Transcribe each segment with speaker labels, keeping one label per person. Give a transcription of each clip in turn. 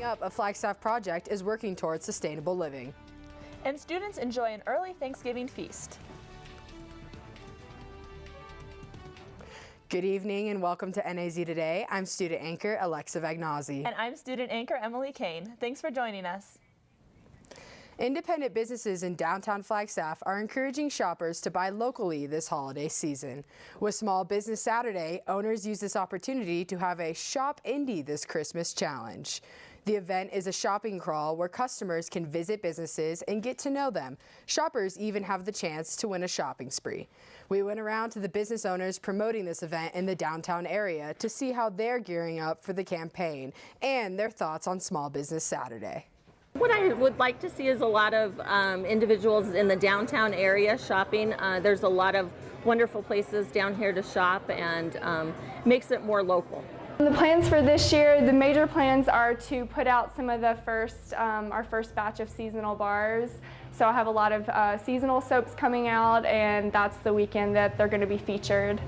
Speaker 1: up, a Flagstaff project is working towards sustainable living.
Speaker 2: And students enjoy an early Thanksgiving feast.
Speaker 1: Good evening and welcome to NAZ Today. I'm student anchor Alexa Vagnazzi.
Speaker 2: And I'm student anchor Emily Kane. Thanks for joining us.
Speaker 1: Independent businesses in downtown Flagstaff are encouraging shoppers to buy locally this holiday season. With Small Business Saturday, owners use this opportunity to have a Shop Indie this Christmas challenge. The event is a shopping crawl where customers can visit businesses and get to know them. Shoppers even have the chance to win a shopping spree. We went around to the business owners promoting this event in the downtown area to see how they're gearing up for the campaign and their thoughts on Small Business Saturday.
Speaker 3: What I would like to see is a lot of individuals in the downtown area shopping. There's a lot of wonderful places down here to shop and makes it more local.
Speaker 4: The plans for this year, the major plans are to put out some of the our first batch of seasonal bars. So I have a lot of seasonal soaps coming out, and that's the weekend that they're going to be featured.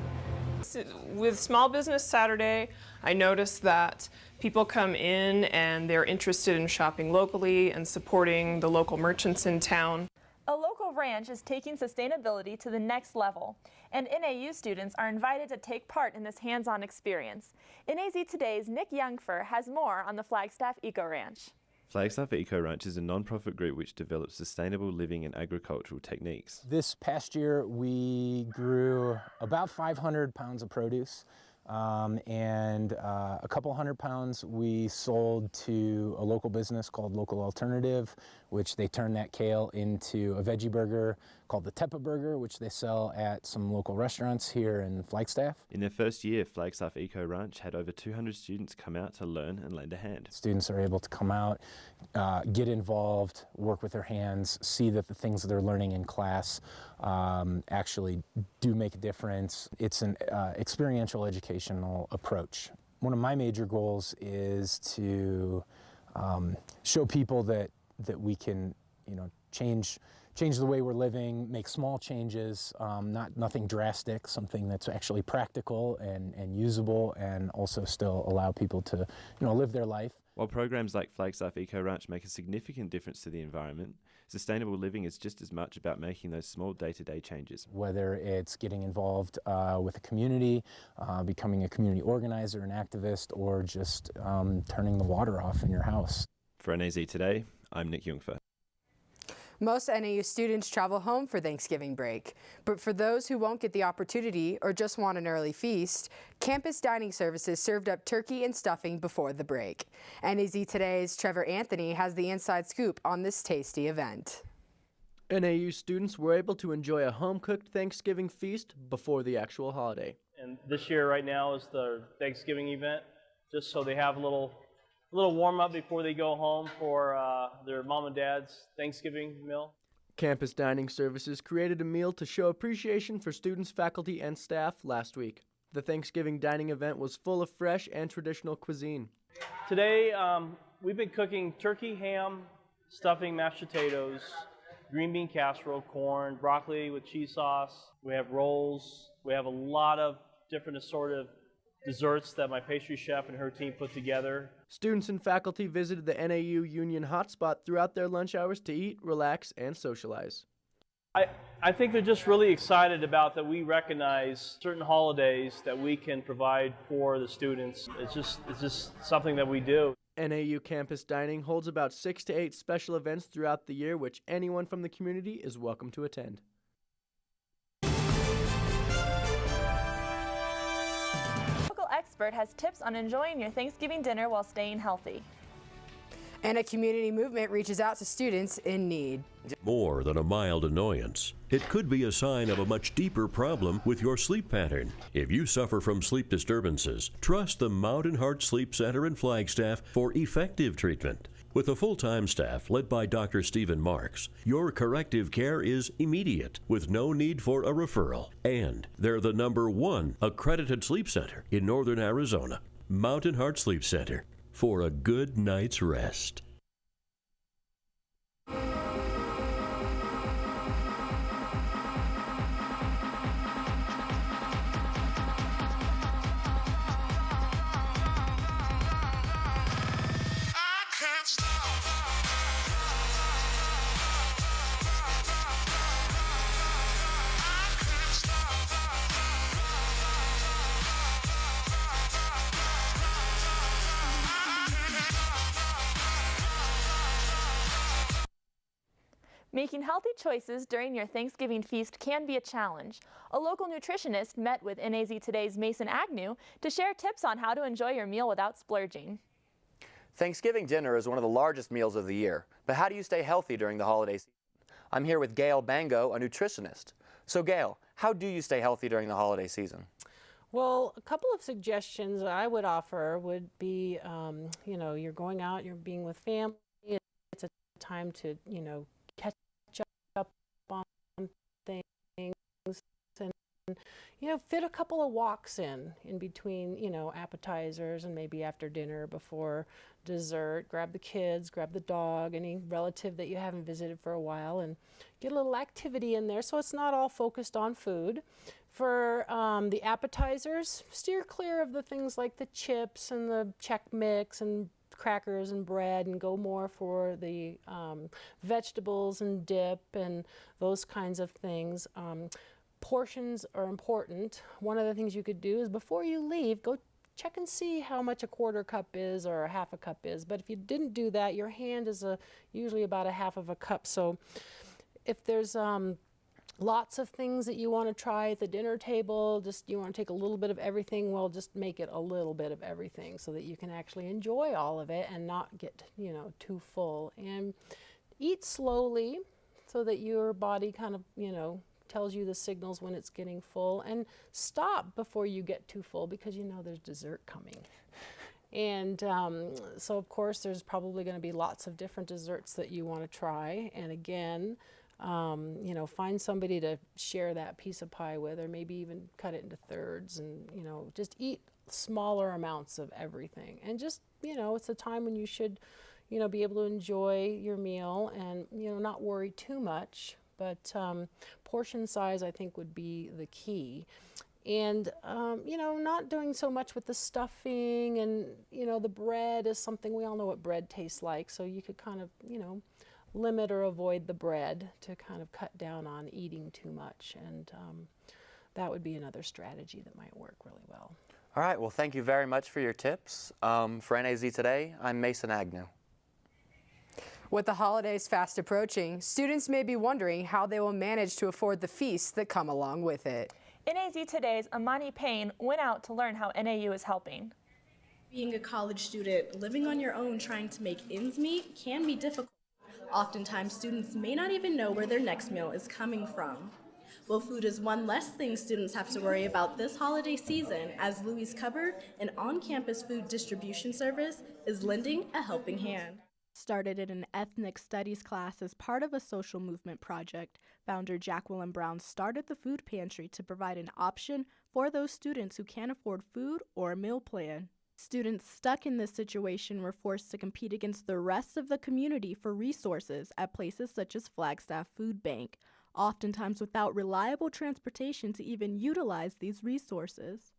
Speaker 5: With Small Business Saturday, I noticed that people come in and they're interested in shopping locally and supporting the local merchants in town.
Speaker 2: A local ranch is taking sustainability to the next level, and NAU students are invited to take part in this hands-on experience. NAZ Today's Nick Youngfer has more on the Flagstaff Eco Ranch.
Speaker 6: Flagstaff Eco Ranch is a non-profit group which develops sustainable living and agricultural techniques.
Speaker 7: This past year we grew about 500 pounds of produce and a couple hundred pounds we sold to a local business called Local Alternative, which they turned that kale into a veggie burger called the Teppa Burger, which they sell at some local restaurants here in Flagstaff.
Speaker 6: In their first year, Flagstaff Eco Ranch had over 200 students come out to learn and lend a hand.
Speaker 7: Students are able to come out, get involved, work with their hands, see that the things that they're learning in class actually do make a difference. It's an experiential educational approach. One of my major goals is to show people that we can, change the way we're living, make small changes, nothing drastic, something that's actually practical and usable, and also still allow people to, live their life.
Speaker 6: While programs like Flagstaff Eco Ranch make a significant difference to the environment, sustainable living is just as much about making those small day-to-day changes.
Speaker 7: Whether it's getting involved with a community, becoming a community organizer, an activist, or just turning the water off in your house.
Speaker 6: For NAZ Today, I'm Nick Youngfer.
Speaker 1: Most NAU students travel home for Thanksgiving break, but for those who won't get the opportunity or just want an early feast, campus dining services served up turkey and stuffing before the break. NAZ Today's Trevor Anthony has the inside scoop on this tasty event.
Speaker 8: NAU students were able to enjoy a home-cooked Thanksgiving feast before the actual holiday.
Speaker 9: And this year right now is the Thanksgiving event, just so they have a little warm-up before they go home for their mom and dad's Thanksgiving meal.
Speaker 8: Campus dining services created a meal to show appreciation for students, faculty, and staff last week. The Thanksgiving dining event was full of fresh and traditional cuisine.
Speaker 9: Today, we've been cooking turkey, ham, stuffing, mashed potatoes, green bean casserole, corn, broccoli with cheese sauce. We have rolls. We have a lot of different assorted desserts that my pastry chef and her team put together.
Speaker 8: Students and faculty visited the NAU Union hotspot throughout their lunch hours to eat, relax, and socialize.
Speaker 9: I think they're just really excited about that we recognize certain holidays that we can provide for the students. It's just something that we do.
Speaker 8: NAU Campus Dining holds about 6 to 8 special events throughout the year, which anyone from the community is welcome to attend.
Speaker 2: Expert has tips on enjoying your Thanksgiving dinner while staying healthy.
Speaker 1: And a community movement reaches out to students in need.
Speaker 10: More than a mild annoyance, it could be a sign of a much deeper problem with your sleep pattern. If you suffer from sleep disturbances, trust the Mountain Heart Sleep Center in Flagstaff for effective treatment. With a full-time staff led by Dr. Stephen Marks, your corrective care is immediate with no need for a referral. And they're the #1 accredited sleep center in northern Arizona. Mountain Heart Sleep Center, for a good night's rest.
Speaker 2: Making healthy choices during your Thanksgiving feast can be a challenge. A local nutritionist met with NAZ Today's Mason Agnew to share tips on how to enjoy your meal without splurging.
Speaker 11: Thanksgiving dinner is one of the largest meals of the year, but how do you stay healthy during the holiday season? I'm here with Gail Bango, a nutritionist. So Gail, how do you stay healthy during the holiday season?
Speaker 12: Well, a couple of suggestions I would offer would be, you're going out, you're being with family, it's a time to, catch up on things and, fit a couple of walks in between, appetizers and maybe after dinner, before dessert. Grab the kids, grab the dog, any relative that you haven't visited for a while, and get a little activity in there so it's not all focused on food. For the appetizers, steer clear of the things like the chips and the Chex Mix and crackers and bread, and go more for the vegetables and dip and those kinds of things. Portions are important. One of the things you could do is before you leave, go check and see how much a quarter cup is or a half a cup is. But if you didn't do that, your hand is usually about a half of a cup. So if there's lots of things that you want to try at the dinner table, just you want to take a little bit of everything, well, just make it a little bit of everything so that you can actually enjoy all of it and not get, too full. And eat slowly so that your body kind of, tells you the signals when it's getting full, and stop before you get too full, because there's dessert coming. And so of course there's probably going to be lots of different desserts that you want to try, and again, find somebody to share that piece of pie with, or maybe even cut it into thirds, and just eat smaller amounts of everything. And just it's a time when you should be able to enjoy your meal and not worry too much. But portion size, I think, would be the key. And, not doing so much with the stuffing, and, the bread is something, we all know what bread tastes like, so you could kind of, limit or avoid the bread to kind of cut down on eating too much. And that would be another strategy that might work really well.
Speaker 11: All right, well, thank you very much for your tips. For NAZ Today, I'm Mason Agnew.
Speaker 1: With the holidays fast approaching, students may be wondering how they will manage to afford the feasts that come along with it.
Speaker 2: NAZ Today's Imani Payne went out to learn how NAU is helping.
Speaker 13: Being a college student, living on your own trying to make ends meet can be difficult. Oftentimes, students may not even know where their next meal is coming from. Well, food is one less thing students have to worry about this holiday season, as Louies Cupboard, an on-campus food distribution service, is lending a helping hand. Started in an ethnic studies class as part of a social movement project, founder Jacqueline Brown started the food pantry to provide an option for those students who can't afford food or a meal plan. Students stuck in this situation were forced to compete against the rest of the community for resources at places such as Flagstaff Food Bank, oftentimes without reliable transportation to even utilize these resources.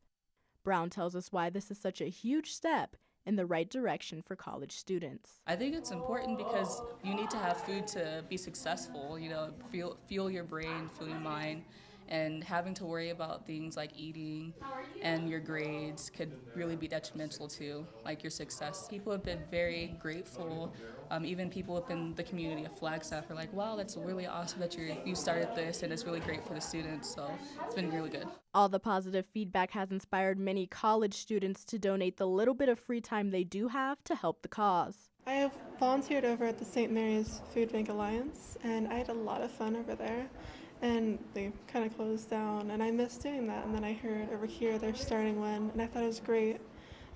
Speaker 13: Brown tells us why this is such a huge step in the right direction for college students.
Speaker 14: I think it's important because you need to have food to be successful, fuel your brain, fuel your mind, and having to worry about things like eating and your grades could really be detrimental to your success. People have been very grateful. Even people within the community of Flagstaff are like, wow, that's really awesome that you started this, and it's really great for the students, so it's been really good.
Speaker 13: All the positive feedback has inspired many college students to donate the little bit of free time they do have to help the cause.
Speaker 15: I have volunteered over at the St. Mary's Food Bank Alliance, and I had a lot of fun over there. And they kind of closed down, and I missed doing that. And then I heard over here they're starting one, and I thought it was great.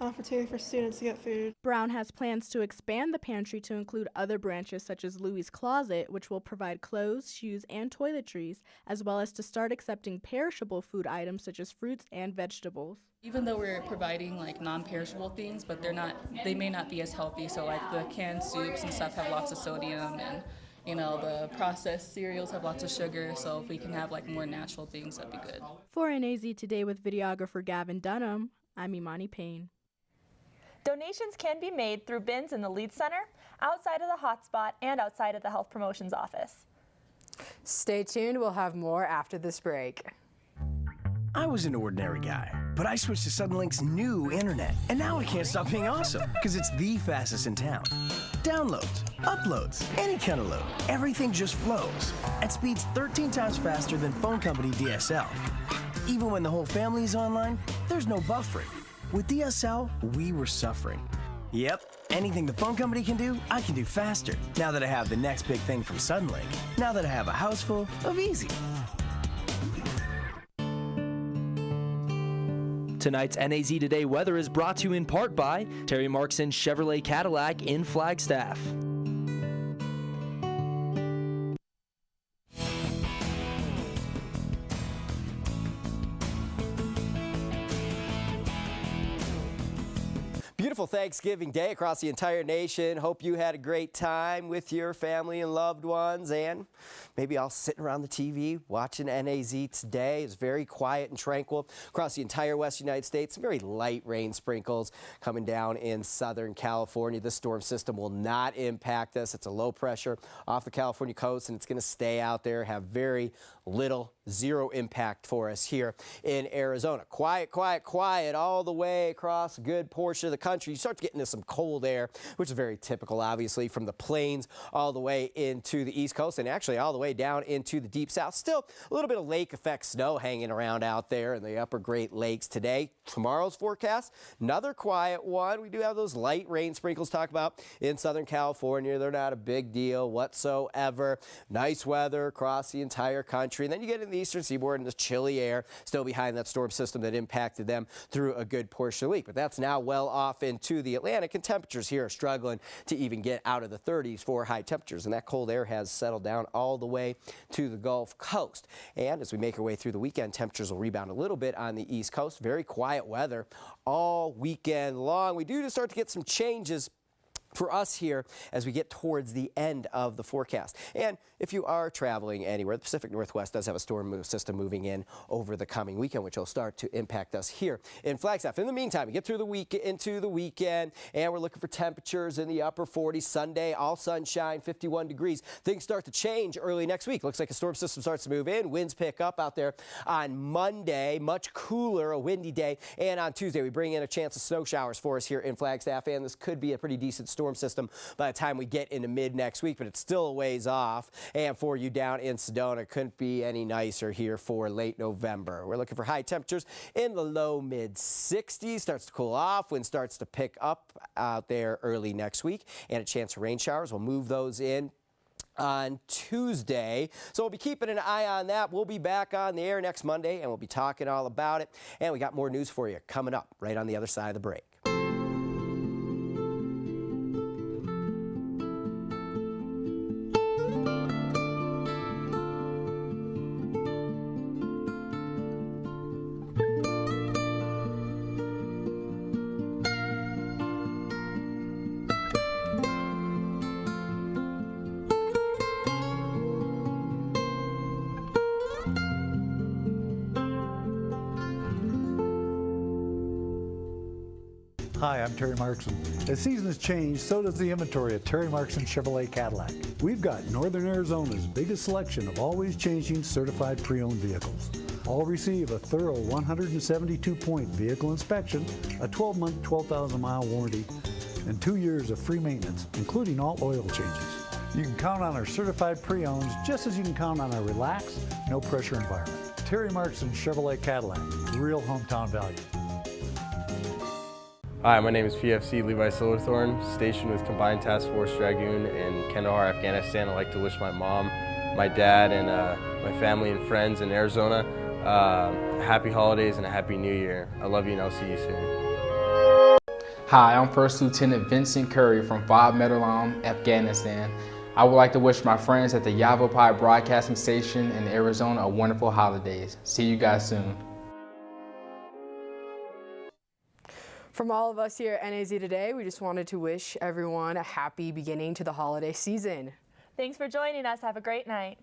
Speaker 15: An opportunity for students to get food.
Speaker 13: Brown has plans to expand the pantry to include other branches such as Louie's Closet, which will provide clothes, shoes, and toiletries, as well as to start accepting perishable food items such as fruits and vegetables.
Speaker 14: Even though we're providing non-perishable things, but they may not be as healthy. So the canned soups and stuff have lots of sodium, and the processed cereals have lots of sugar, so if we can have more natural things, that'd be good.
Speaker 13: For NAZ Today with videographer Gavin Dunham, I'm Imani Payne.
Speaker 2: Donations can be made through bins in the Lead Center, outside of the hotspot, and outside of the Health Promotions Office.
Speaker 1: Stay tuned, we'll have more after this break.
Speaker 16: I was an ordinary guy, but I switched to Suddenlink's new internet, and now I can't stop being awesome, because it's the fastest in town. downloads, uploads, any kind of load. Everything just flows at speeds 13 times faster than phone company DSL. Even when the whole family is online, there's no buffering. With DSL, we were suffering. Yep, anything the phone company can do, I can do faster. Now that I have the next big thing from Suddenlink. Now that I have a house full of easy.
Speaker 17: Tonight's NAZ Today weather is brought to you in part by Terry Markson Chevrolet Cadillac in Flagstaff.
Speaker 18: Beautiful Thanksgiving Day across the entire nation. Hope you had a great time with your family and loved ones, and maybe all sitting around the TV watching NAZ Today. It's very quiet and tranquil across the entire western United States. Some very light rain sprinkles coming down in Southern California. This storm system will not impact us. It's a low pressure off the California coast, and it's going to stay out there, have very little, zero impact for us here in Arizona. Quiet, quiet, quiet all the way across a good portion of the country. You start to get into some cold air, which is very typical, obviously, from the plains all the way into the East Coast and actually all the way down into the deep south. Still a little bit of lake effect snow hanging around out there in the upper Great Lakes today. Tomorrow's forecast, another quiet one. We do have those light rain sprinkles to talk about in Southern California. They're not a big deal whatsoever. Nice weather across the entire country. And then you get in the eastern seaboard and the chilly air still behind that storm system that impacted them through a good portion of the week. But that's now well off into the Atlantic, and temperatures here are struggling to even get out of the 30s for high temperatures. And that cold air has settled down all the way to the Gulf Coast. And as we make our way through the weekend, temperatures will rebound a little bit on the East Coast. Very quiet weather all weekend long. We do start to get some changes for us here as we get towards the end of the forecast. And if you are traveling anywhere, the Pacific Northwest does have a storm system moving in over the coming weekend, which will start to impact us here in Flagstaff. In the meantime, we get through the week into the weekend, and we're looking for temperatures in the upper 40s. Sunday, all sunshine, 51 degrees. Things start to change early next week. Looks like a storm system starts to move in. Winds pick up out there on Monday. Much cooler, a windy day. And on Tuesday, we bring in a chance of snow showers for us here in Flagstaff, and this could be a pretty decent storm system by the time we get into mid next week, but it's still a ways off. And for you down in Sedona, couldn't be any nicer here for late November. We're looking for high temperatures in the low mid 60s. Starts to cool off. Wind starts to pick up out there early next week, and a chance of rain showers. We'll move those in on Tuesday. So we'll be keeping an eye on that. We'll be back on the air next Monday, and we'll be talking all about it. And we got more news for you coming up right on the other side of the break.
Speaker 19: Hi, I'm Terry Markson. As seasons change, so does the inventory at Terry Markson Chevrolet Cadillac. We've got Northern Arizona's biggest selection of always changing certified pre-owned vehicles. All receive a thorough 172-point vehicle inspection, a 12-month, 12,000-mile warranty, and 2 years of free maintenance, including all oil changes. You can count on our certified pre-owns just as you can count on our relaxed, no-pressure environment. Terry Markson Chevrolet Cadillac, real hometown value.
Speaker 20: Hi, my name is PFC Levi Silverthorne, stationed with Combined Task Force Dragoon in Kandahar, Afghanistan. I'd like to wish my mom, my dad, and my family and friends in Arizona happy holidays and a happy new year. I love you and I'll see you soon.
Speaker 21: Hi, I'm First Lieutenant Vincent Curry from 5 Meadowlawn, Afghanistan. I would like to wish my friends at the Yavapai Broadcasting Station in Arizona a wonderful holidays. See you guys soon.
Speaker 1: From all of us here at NAZ Today, we just wanted to wish everyone a happy beginning to the holiday season.
Speaker 2: Thanks for joining us. Have a great night.